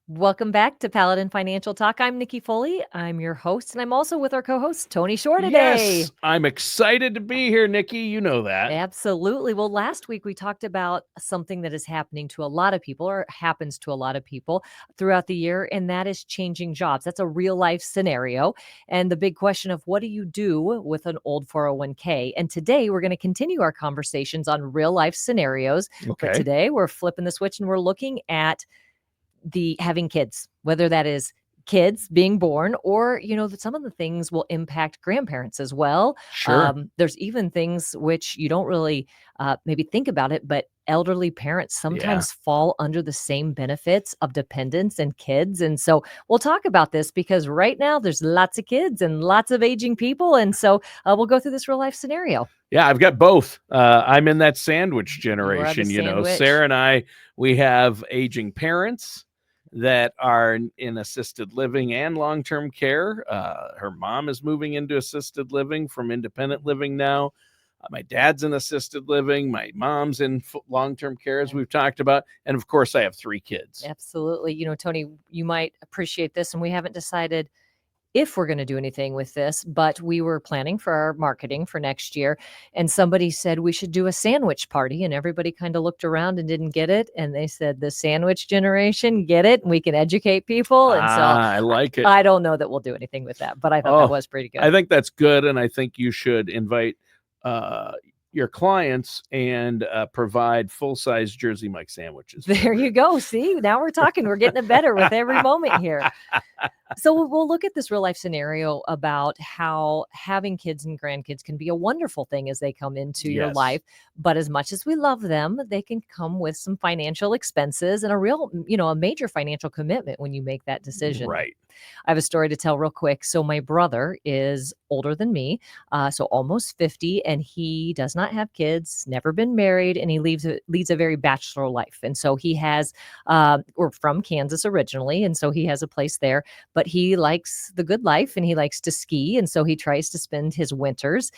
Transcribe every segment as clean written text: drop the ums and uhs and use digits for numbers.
Welcome back to Paladin Financial Talk. I'm Nikki Foley. I'm your host, and I'm also with our co-host, Tony Shore today. Yes, I'm excited to be here, Nikki. You know that. Absolutely. Well, last week we talked about something that is happening to a lot of people or happens to a lot of people throughout the year, and that is changing jobs. That's a real life scenario. And the big question of what do you do with an old 401k? And today we're going to continue our conversations on real life scenarios. But Okay. today we're flipping the switch and we're looking at the having kids, whether that is kids being born or, some of the things will impact grandparents as well. Sure. There's even things which you don't really maybe think about it, but elderly parents Yeah. sometimes fall under the same benefits of dependents and kids. And so we'll talk about this because right now there's lots of kids and lots of aging people. And so we'll go through this real life scenario. Yeah, I've got both. I'm in that sandwich You are the generation. sandwich. Sarah and I, we have aging parents that are in assisted living and long-term care. Her mom is moving into assisted living from independent living now. My dad's in assisted living. My mom's in long-term care, as we've talked about. And of course, I have 3 kids. Absolutely. Tony, you might appreciate this, and we haven't decided if we're going to do anything with this, but we were planning for our marketing for next year. And somebody said we should do a sandwich party. And everybody kind of looked around and didn't get it. And they said, the sandwich generation, get it? And we can educate people. And so I like it. I don't know that we'll do anything with that, but I thought that was pretty good. I think that's good. And I think you should invite your clients and provide full-size Jersey Mike sandwiches. There you go. See, now we're talking. We're getting it better with every moment here. So we'll look at this real life scenario about how having kids and grandkids can be a wonderful thing as they come into your life. But as much as we love them, they can come with some financial expenses and a major financial commitment when you make that decision. Right. I have a story to tell real quick. So my brother is older than me, so almost 50, and he does not have kids, never been married, and he leads a very bachelor life. And so he has, we're from Kansas originally, and so he has a place there, but he likes the good life and he likes to ski. And so he tries to spend his winters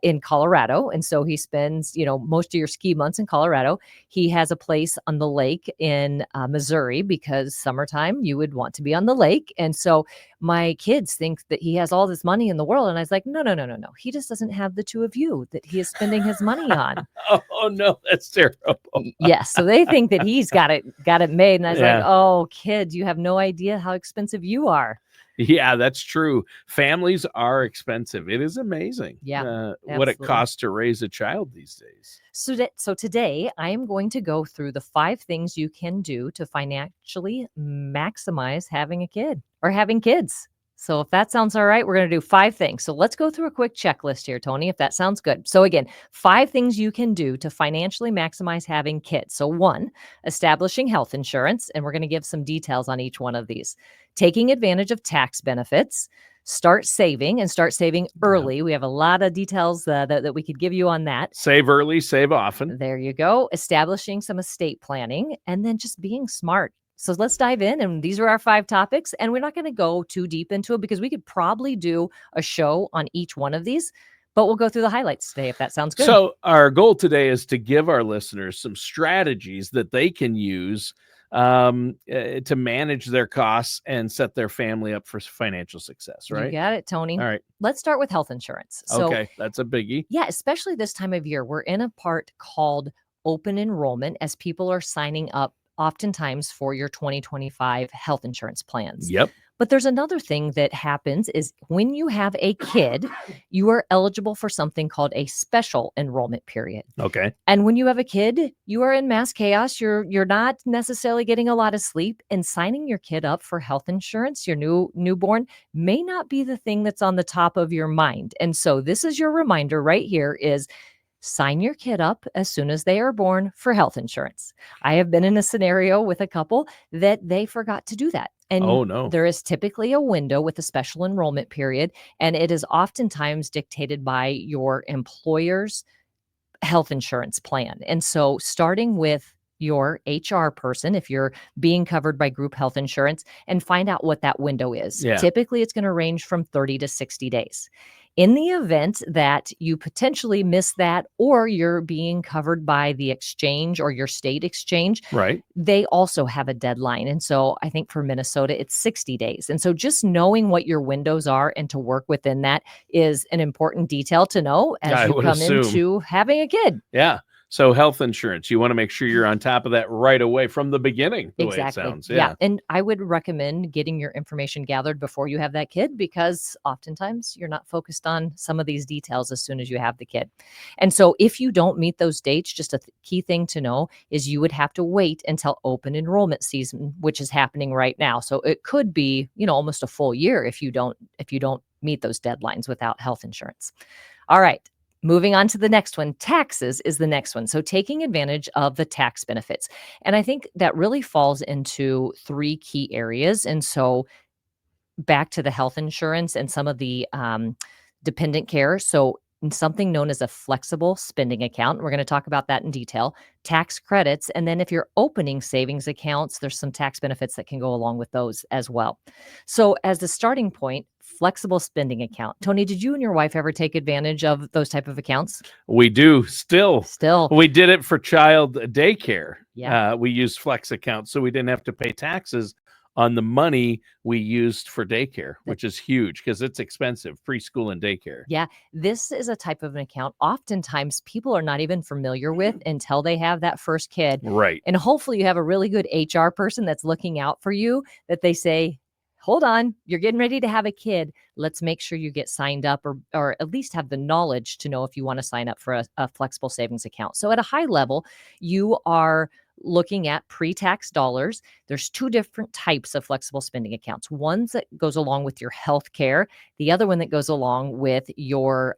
in Colorado. And so he spends, most of your ski months in Colorado. He has a place on the lake in Missouri because summertime you would want to be on the lake. And so my kids think that he has all this money in the world. And I was like, no. He just doesn't have the 2 of you that he is spending his money on. Oh no, that's terrible. Yes. So they think that he's got it made. And I was like, oh, kids, you have no idea how expensive you are. Yeah, that's true. Families are expensive. It is amazing what it costs to raise a child these days. So today I am going to go through the 5 things you can do to financially maximize having a kid or having kids. So if that sounds all right, we're going to do 5 things. So let's go through a quick checklist here, Tony, if that sounds good. So again, 5 things you can do to financially maximize having kids. So 1, establishing health insurance, and we're going to give some details on each one of these. Taking advantage of tax benefits. Start saving early. We have a lot of details that we could give you on that. Save early, save often. There you go. Establishing some estate planning, and then just being smart. So let's dive in. And these are our 5 topics. And we're not going to go too deep into it because we could probably do a show on each one of these. But we'll go through the highlights today, if that sounds good. So our goal today is to give our listeners some strategies that they can use to manage their costs and set their family up for financial success, right? You got it, Tony. All right. Let's start with health insurance. Okay, that's a biggie. Yeah, especially this time of year. We're in a part called open enrollment as people are signing up oftentimes for your 2025 health insurance plans. Yep. But there's another thing that happens is when you have a kid, you are eligible for something called a special enrollment period. Okay. And when you have a kid, you are in mass chaos. You're not necessarily getting a lot of sleep, and signing your kid up for health insurance, your newborn, may not be the thing that's on the top of your mind. And so this is your reminder right here is sign your kid up as soon as they are born for health insurance. I have been in a scenario with a couple that they forgot to do that. And there is typically a window with a special enrollment period, and it is oftentimes dictated by your employer's health insurance plan. And so starting with your HR person, if you're being covered by group health insurance, and find out what that window is. Yeah. Typically, it's going to range from 30 to 60 days. In the event that you potentially miss that, or you're being covered by the exchange or your state exchange, Right. they also have a deadline. And so I think for Minnesota, it's 60 days. And so just knowing what your windows are and to work within that is an important detail to know as I you would come assume. into having a kid. Yeah. So health insurance, you want to make sure you're on top of that right away from the beginning, the way it Exactly. sounds. Yeah. Yeah. And I would recommend getting your information gathered before you have that kid, because oftentimes you're not focused on some of these details as soon as you have the kid. And so if you don't meet those dates, just a key thing to know is you would have to wait until open enrollment season, which is happening right now. So it could be, almost a full year if you don't meet those deadlines without health insurance. All right. Moving on to the next one, taxes is the next one. So taking advantage of the tax benefits. And I think that really falls into three key areas. And so back to the health insurance and some of the dependent care. So something known as a flexible spending account. We're going to talk about that in detail. Tax credits. And then if you're opening savings accounts, there's some tax benefits that can go along with those as well. So as the starting point, flexible spending account. Tony, did you and your wife ever take advantage of those type of accounts? We do still. Still. We did it for child daycare. Yeah. We used flex accounts, so we didn't have to pay taxes on the money we used for daycare, which is huge because it's expensive, preschool and daycare. Yeah, this is a type of an account oftentimes people are not even familiar with until they have that first kid. Right. And hopefully you have a really good HR person that's looking out for you, that they say, hold on, you're getting ready to have a kid. Let's make sure you get signed up, or at least have the knowledge to know if you want to sign up for a flexible savings account. So at a high level, you are looking at pre-tax dollars. There's two different types of flexible spending accounts. One that goes along with your health care, the other one that goes along with your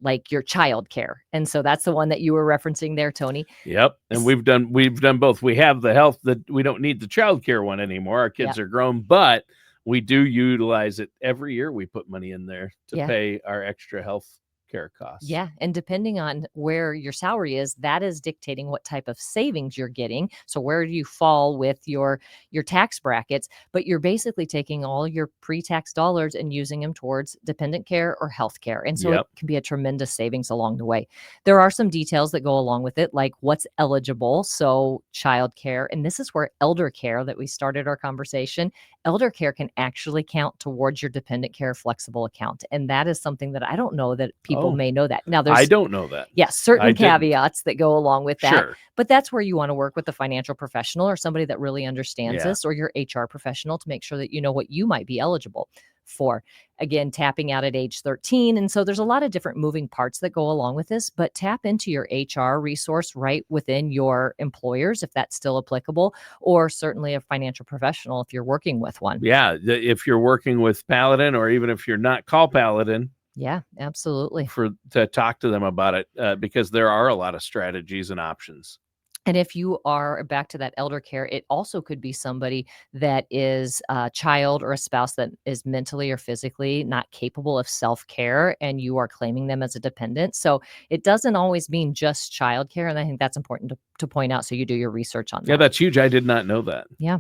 like your child care. And so that's the one that you were referencing there, Tony. Yep. And we've done both. We have the health, that we don't need the child care one anymore. Our kids are grown, but we do utilize it every year. We put money in there to pay our extra health care costs. Yeah. And depending on where your salary is, that is dictating what type of savings you're getting. So where do you fall with your tax brackets? But you're basically taking all your pre-tax dollars and using them towards dependent care or health care. And so it can be a tremendous savings along the way. There are some details that go along with it, like what's eligible. So childcare, and this is where elder care that we started our conversation, elder care can actually count towards your dependent care flexible account. And that is something that I don't know that people may know that. Now, I don't know that. Yeah, certain caveats that go along with that. Sure. But that's where you want to work with a financial professional or somebody that really understands this, or your HR professional, to make sure that you know what you might be eligible for. Again, tapping out at age 13. And so there's a lot of different moving parts that go along with this, but tap into your HR resource right within your employers, if that's still applicable, or certainly a financial professional if you're working with one. Yeah. If you're working with Paladin, or even if you're not, call Paladin. Yeah, absolutely. To talk to them about it, because there are a lot of strategies and options. And if you are back to that elder care, it also could be somebody that is a child or a spouse that is mentally or physically not capable of self-care, and you are claiming them as a dependent. So it doesn't always mean just childcare. And I think that's important to point out. So you do your research on that. Yeah, that's huge. I did not know that. Yeah.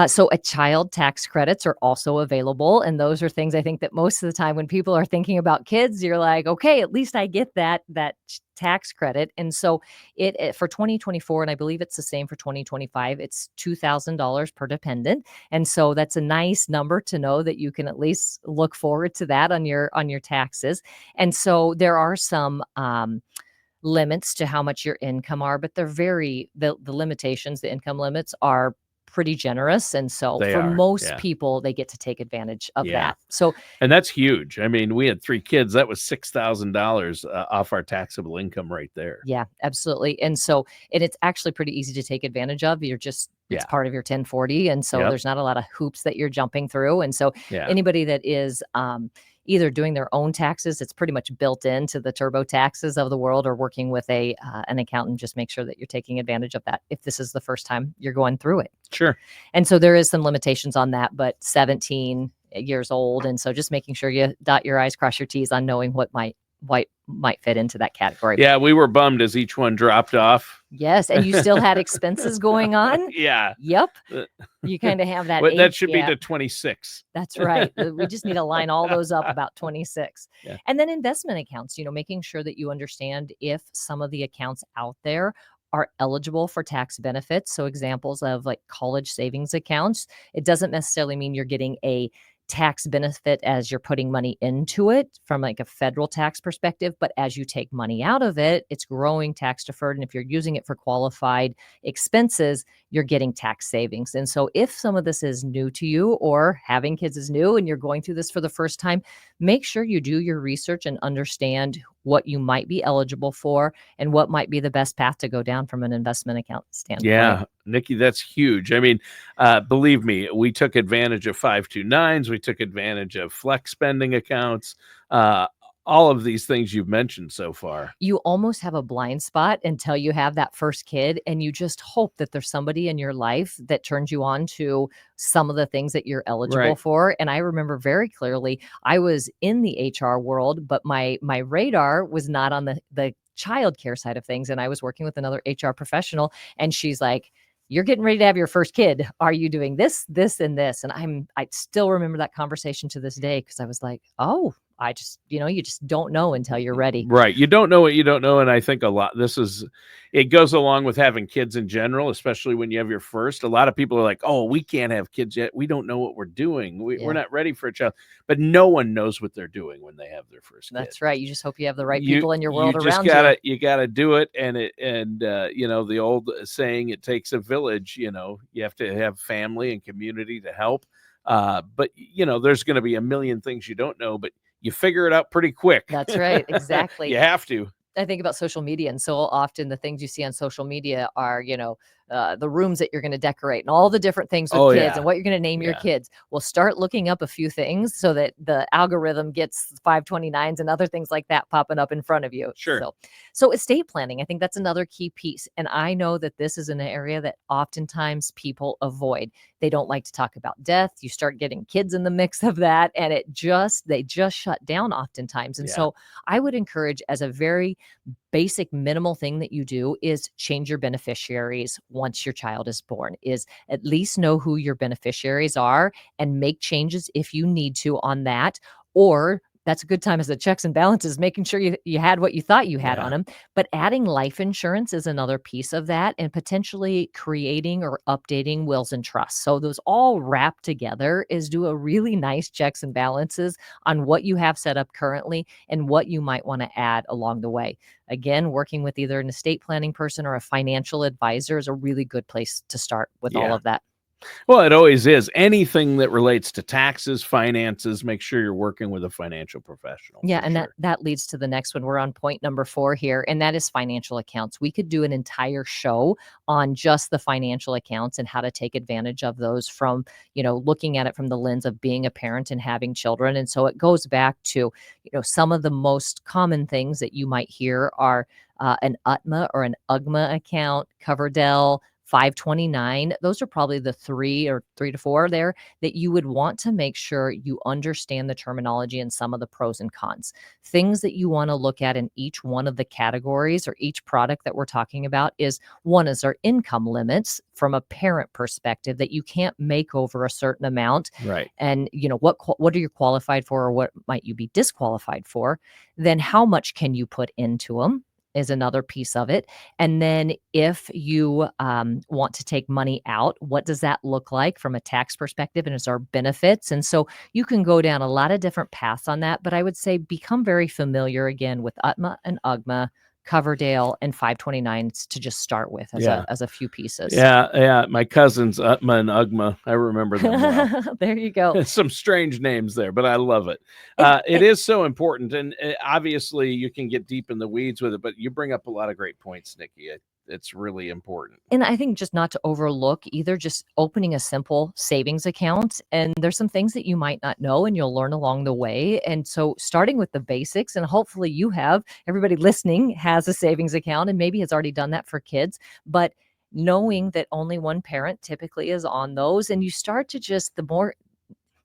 So a child tax credits are also available. And those are things I think that most of the time when people are thinking about kids, you're like, okay, at least I get that tax credit. And so it for 2024, and I believe it's the same for 2025, it's $2,000 per dependent. And so that's a nice number to know that you can at least look forward to that on your taxes. And so there are some limits to how much your income are, but they're the limitations, the income limits are pretty generous. And so most people, they get to take advantage of that. So, and that's huge. I mean, we had 3 kids. That was $6,000 off our taxable income right there. Yeah, absolutely. And so, it's actually pretty easy to take advantage of. You're just, it's part of your 1040. And so there's not a lot of hoops that you're jumping through. And so anybody that is, either doing their own taxes, it's pretty much built into the TurboTaxes of the world, or working with an accountant, just make sure that you're taking advantage of that if this is the first time you're going through it. Sure. And so there is some limitations on that, but 17 years old. And so just making sure you dot your I's, cross your T's on knowing what might might fit into that category. Yeah, we were bummed as each one dropped off. Yes, and you still had expenses going on? Yeah. Yep. Uh, You kind of have that Well, that age should be gap. to 26. That's right. We just need to line all those up about 26. Yeah. And then investment accounts, making sure that you understand if some of the accounts out there are eligible for tax benefits. So examples of like college savings accounts, it doesn't necessarily mean you're getting a tax benefit as you're putting money into it from like a federal tax perspective, but as you take money out of it, it's growing tax deferred. And if you're using it for qualified expenses, you're getting tax savings. And so if some of this is new to you or having kids is new and you're going through this for the first time, make sure you do your research and understand what you might be eligible for and what might be the best path to go down from an investment account standpoint. Yeah, Nikki, that's huge. I mean, believe me, we took advantage of 529s. We took advantage of flex spending accounts. All of these things you've mentioned so far. You almost have a blind spot until you have that first kid, and you just hope that there's somebody in your life that turns you on to some of the things that you're eligible Right. for. And I remember very clearly, I was in the HR world, but my radar was not on the childcare side of things. And I was working with another HR professional, and she's like, "You're getting ready to have your first kid. Are you doing this, this, and this?" And I still remember that conversation to this day because I was like, "Oh, I just, you just don't know until you're ready." Right. You don't know what you don't know. And I think it goes along with having kids in general, especially when you have your first. A lot of people are like, "Oh, we can't have kids yet. We don't know what we're doing. We're Yeah. not ready for a child." But no one knows what they're doing when they have their first kid. That's right. You just hope you have the right people in your world you just around gotta, you. You gotta do it. And the old saying, it takes a village. You have to have family and community to help. But there's going to be a million things you don't know, but you figure it out pretty quick. That's right. Exactly. You have to. I think about social media, and so often the things you see on social media are, the rooms that you're going to decorate and all the different things with kids and what you're going to name your kids. We'll start looking up a few things so that the algorithm gets 529s and other things like that popping up in front of you. Sure. So estate planning, I think that's another key piece. And I know that this is an area that oftentimes people avoid. They don't like to talk about death. You start getting kids in the mix of that, and they just shut down oftentimes. And so I would encourage, as a very basic minimal thing that you do, is change your beneficiaries once your child is born, is at least know who your beneficiaries are and make changes if you need to on that. Or that's a good time as the checks and balances, making sure you had what you thought you had on them. But adding life insurance is another piece of that, and potentially creating or updating wills and trusts. So those all wrapped together is do a really nice checks and balances on what you have set up currently and what you might want to add along the way. Again, working with either an estate planning person or a financial advisor is a really good place to start with all of that. Well, it always is. Anything that relates to taxes, finances, make sure you're working with a financial professional. Yeah, and that leads to the next one. We're on point number 4 here, and that is financial accounts. We could do an entire show on just the financial accounts and how to take advantage of those from, looking at it from the lens of being a parent and having children. And so it goes back to, some of the most common things that you might hear are an UTMA or an UGMA account, Coverdell, 529. Those are probably the 3 to 4 there that you would want to make sure you understand the terminology and some of the pros and cons. Things that you want to look at in each one of the categories or each product that we're talking about is, one is our income limits from a parent perspective, that you can't make over a certain amount. Right. And what are you qualified for, or what might you be disqualified for? Then how much can you put into them is another piece of it. And then if you want to take money out, what does that look like from a tax perspective? And is our benefits? And so you can go down a lot of different paths on that. But I would say become very familiar again with UTMA and UGMA, Coverdale, and 529s to just start with as a few pieces. Yeah. My cousins, UTMA and UGMA, I remember them well. There you go. Some strange names there, but I love it. It is so important. And obviously you can get deep in the weeds with it, but you bring up a lot of great points, Nikki. It's really important. And I think just not to overlook either, just opening a simple savings account. And there's some things that you might not know and you'll learn along the way. And so starting with the basics, and hopefully everybody listening has a savings account and maybe has already done that for kids, but knowing that only one parent typically is on those, and you start to just, the more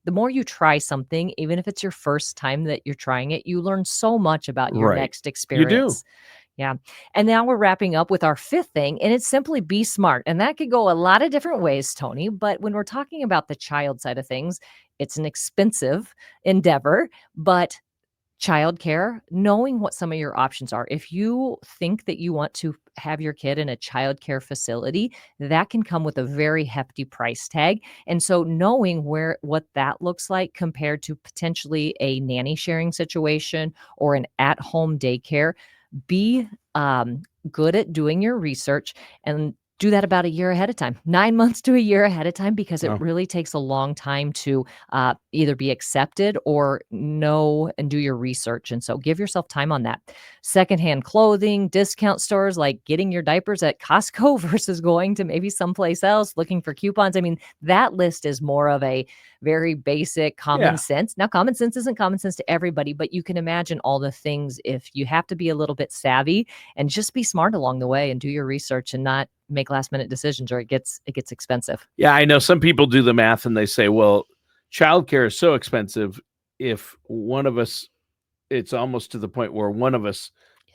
the more you try something, even if it's your first time that you're trying it, you learn so much about your Right. next You do. experience. Yeah. And now we're wrapping up with our fifth thing, and it's simply be smart. And that could go a lot of different ways, Tony. But when we're talking about the child side of things, it's an expensive endeavor, but childcare, knowing what some of your options are. If you think that you want to have your kid in a childcare facility, that can come with a very hefty price tag. And so knowing what that looks like compared to potentially a nanny sharing situation or an at-home daycare, be good at doing your research and do that about a year ahead of time, 9 months to a year ahead of time, because it Oh, really takes a long time to either be accepted or know and do your research. And so give yourself time on that. Secondhand clothing, discount stores, like getting your diapers at Costco versus going to maybe someplace else looking for coupons. I mean, that list is more of a very basic common yeah. sense. Now, common sense isn't common sense to everybody, but you can imagine all the things if you have to be a little bit savvy and just be smart along the way and do your research and not make last minute decisions or it gets expensive. Yeah, I know some people do the math and they say, well, childcare is so expensive. If one of us, it's almost to the point where one of us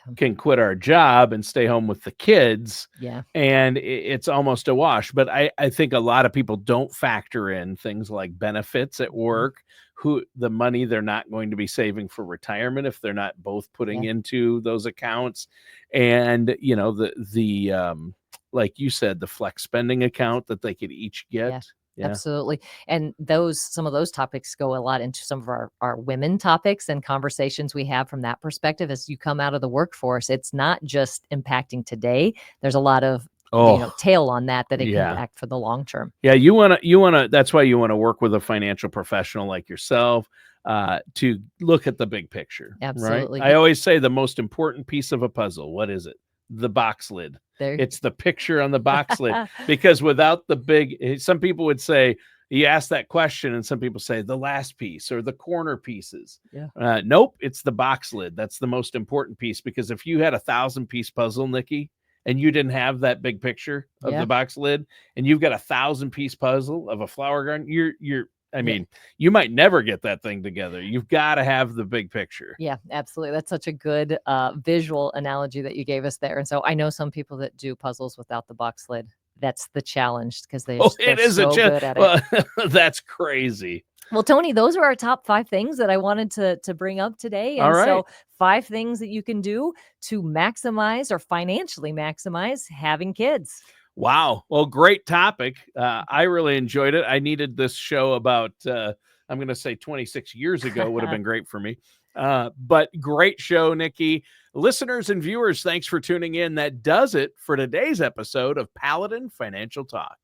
Yeah. can quit our job and stay home with the kids, Yeah. and it's almost a wash. But I think a lot of people don't factor in things like benefits at work, who the money they're not going to be saving for retirement if they're not both putting Yeah. into those accounts, and the like you said, the flex spending account that they could each get. Yeah. Yeah. Absolutely. And some of those topics go a lot into some of our women topics and conversations we have from that perspective as you come out of the workforce. It's not just impacting today. There's a lot of Oh, tail on that it can yeah. impact for the long term. Yeah, you wanna that's why you wanna work with a financial professional like yourself, to look at the big picture, right? Absolutely. I always say the most important piece of a puzzle, what is it? The box lid. There. It's the picture on the box lid, because without the some people would say, you ask that question and some people say the last piece or the corner pieces. Yeah. Nope, it's the box lid. That's the most important piece, because if you had a 1,000-piece puzzle, Nikki, and you didn't have that big picture of Yeah. the box lid, and you've got a 1,000-piece puzzle of a flower garden, I Yeah. mean, you might never get that thing together. You've got to have the big picture. Yeah, absolutely. That's such a good visual analogy that you gave us there. And so I know some people that do puzzles without the box lid. That's the challenge because Oh, they're it is a so good at it. well, that's crazy. Well, Tony, those are our top 5 things that I wanted to bring up today. All And right. so 5 things that you can do to maximize or financially maximize having kids. Wow. Well, great topic. I really enjoyed it. I needed this show about, I'm going to say 26 years ago would have been great for me. But great show, Nikki. Listeners and viewers, thanks for tuning in. That does it for today's episode of Paladin Financial Talk.